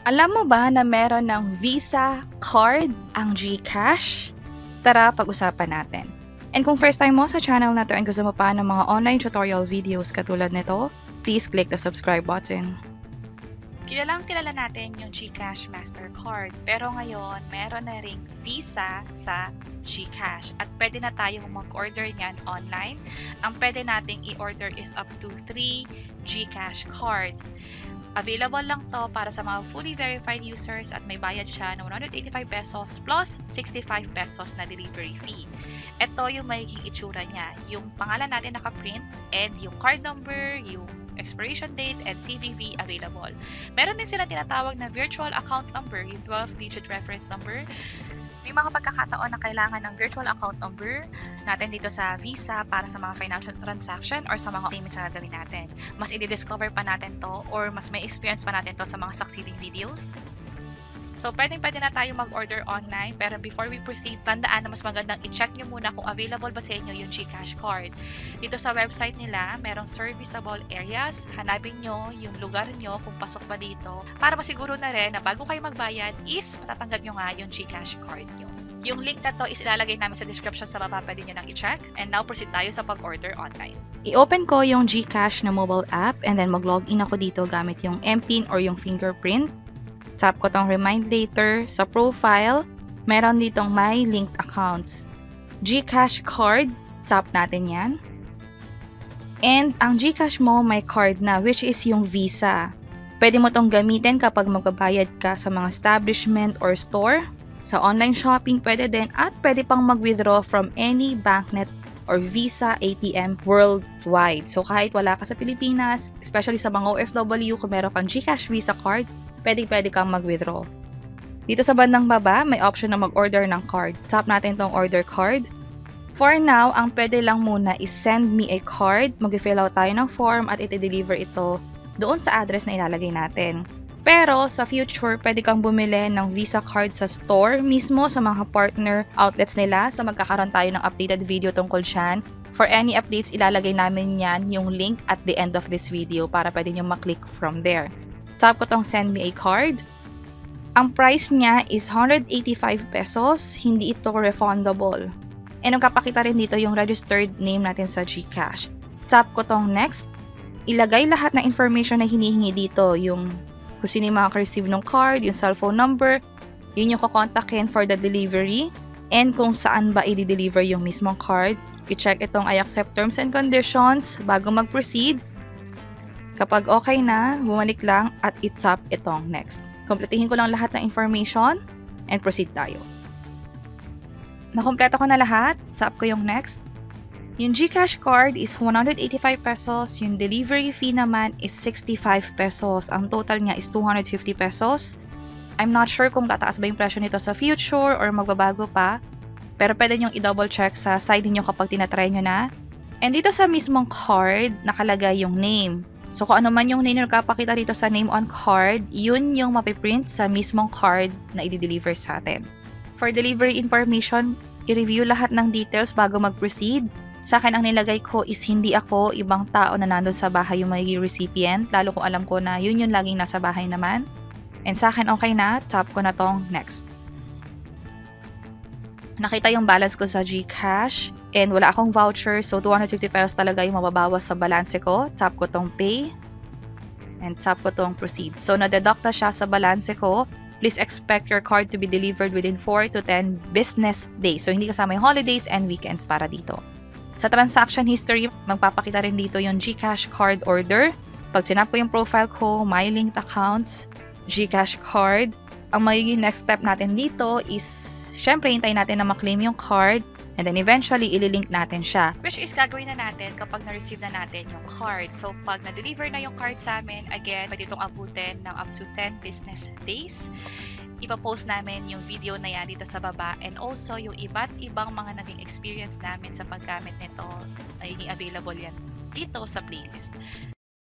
Alam mo ba na meron ng Visa card ang GCash? Tara, pag-usapan natin. And kung first time mo sa channel na to and gusto mo pa ng mga online tutorial videos katulad nito, please click the subscribe button. Kilalang-kilala natin yung GCash Mastercard, pero ngayon meron na ring Visa sa GCash at pwede na tayong mag-order niyan online. Ang pwede nating i-order is up to 3 GCash cards. Available lang to para sa mga fully verified users at may bayad siya ng 185 pesos plus 65 pesos na delivery fee. Ito yung magiging itsura niya. Yung pangalan natin naka-print and yung card number, yung expiration date, and CVV available. Meron din sila tinatawag na virtual account number, yung 12-digit reference number. May mga pagkakataon na kailangan ng virtual account number natin dito sa Visa para sa mga financial transaction or sa mga payments na gagawin natin. Mas i-discover pa natin to or mas may experience pa natin to sa mga succeeding videos. So, pwede na tayo mag-order online, pero before we proceed, tandaan na mas magandang i-check nyo muna kung available ba sa inyo yung GCash card. Dito sa website nila, merong serviceable areas. Hanapin nyo yung lugar nyo kung pasok ba dito para masiguro na rin na bago kayo magbayad is matatanggap nyo nga yung GCash card nyo. Yung link na to is ilalagay namin sa description sa baba, pwede nyo nang i-check. And now, proceed tayo sa pag-order online. I-open ko yung GCash na mobile app and then mag-login ako dito gamit yung MPIN or yung fingerprint. Tap ko tong remind later. Sa profile, meron ditong my linked accounts. GCash card, tap natin yan. And ang GCash mo may card na which is yung Visa. Pwede mo tong gamitin kapag magbabayad ka sa mga establishment or store. Sa online shopping pwede din at pwede pang mag-withdraw from any banknet or Visa ATM worldwide. So kahit wala ka sa Pilipinas, especially sa mga OFW, kung meron kang GCash Visa card, pwede kang mag-withdraw. Dito sa bandang baba, may option na mag-order ng card. Tap natin tong order card. For now, ang pwede lang muna is send me a card. Mag-fill out tayo ng form at iti-deliver ito doon sa address na ilalagay natin. Pero sa future, pwede kang bumili ng Visa card sa store mismo sa mga partner outlets nila. So magkakaroon tayo ng updated video tungkol dyan. For any updates, ilalagay namin yan yung link at the end of this video para pwede nyo maklik from there. Tap ko tong send me a card. Ang price niya is 185 pesos. Hindi ito refundable. And magkapakita rin dito yung registered name natin sa GCash. Tap ko tong next. Ilagay lahat ng information na hinihingi dito. Yung kung sino yung makaka-receive ng card, yung cellphone number, yun yung kukontakin for the delivery, and kung saan ba i-deliver yung mismong card. I-check itong I accept terms and conditions bago mag-proceed. Kapag okay na, bumalik lang at i-tap itong next. Kumpletuhin ko lang lahat ng information and proceed tayo. Nakumpleto ko na lahat, tap ko yung next. Yung GCash card is 185 pesos, yung delivery fee naman is 65 pesos. Ang total niya is 250 pesos. I'm not sure kung tataas ba yung presyo nito sa future or magbabago pa, pero pwede nyong i-double check sa side niyo kapag tinatry nyo na. And dito sa mismong card, nakalagay yung name. So kung ano man yung name na nakapakita dito sa name on card, yun yung mapiprint sa mismong card na i-deliver sa atin. For delivery information, i-review lahat ng details bago mag-proceed. Sa akin ang nilagay ko is hindi ako, ibang tao na nandun sa bahay yung magiging recipient, lalo kung alam ko na yun yung laging nasa bahay naman. And sa akin okay na, tap ko na tong next. Nakita yung balance ko sa GCash and wala akong voucher, so 250 pesos talaga yung mababawas sa balance ko. Tap ko tong pay and tap ko tong proceed. So na-deduct na siya sa balance ko. Please expect your card to be delivered within 4 to 10 business days. So hindi kasama yung holidays and weekends para dito. Sa transaction history, magpapakita rin dito yung GCash card order. Pag tinap ko yung profile ko, my linked accounts, GCash card, ang magiging next step natin dito is syempre, hintayin natin na maklaim yung card and then eventually, ililink natin siya. Which is gagawin na natin kapag na-receive na natin yung card. So, pag na-deliver na yung card sa amin, again, pwede itong abutin ng up to 10 business days. Ipapost namin yung video na yan dito sa baba and also yung iba't ibang mga naging experience namin sa paggamit nito, nagiging available yan dito sa playlist.